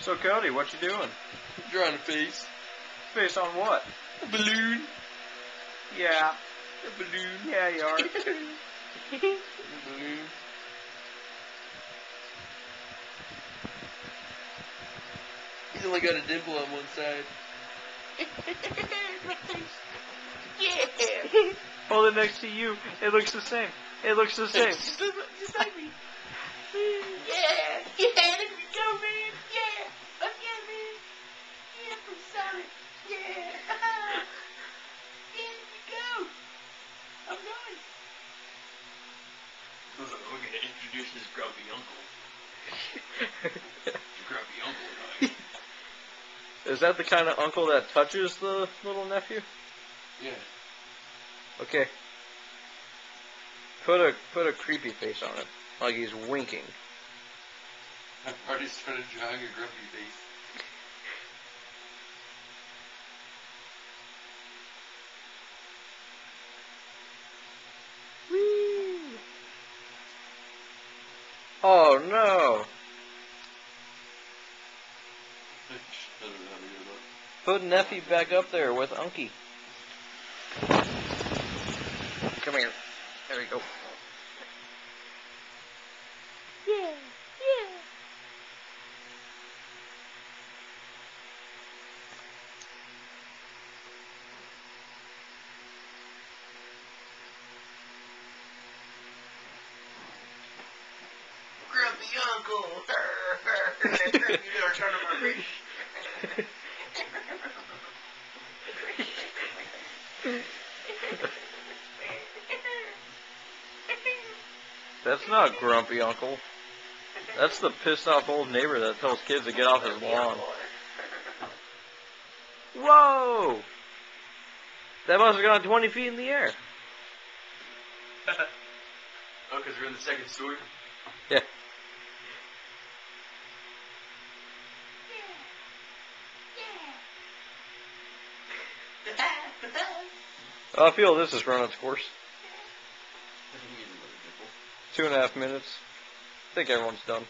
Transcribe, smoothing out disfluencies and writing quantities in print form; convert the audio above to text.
So Cody, what you doing? Drawing a face. Face on what? A balloon. Yeah. A balloon. Yeah, you are. A balloon. He's only got a dimple on one side. Yeah. Hold it next to you. It looks the same. It looks the same. Just like me. Yeah. Yeah, there we go, man. Yeah. Okay, man. Yeah, from Sonic. Yeah. Here we go. I'm going. We're going to introduce his grumpy uncle. Grumpy uncle, right? Is that the kind of uncle that touches the little nephew? Yeah. Okay. Put a creepy face on it, like he's winking. I've already started drawing a grumpy face. Whee! Oh no! Put Neffy back up there with Unky. Come here. There we go. Yeah, yeah. Grumpy uncle! You never turn on my face. That's not grumpy uncle. That's the pissed off old neighbor that tells kids to get off his lawn. Whoa! That must have gone 20 feet in the air. Oh, because we're in the second story? Yeah. I feel this has run its course. 2.5 minutes. I think everyone's done.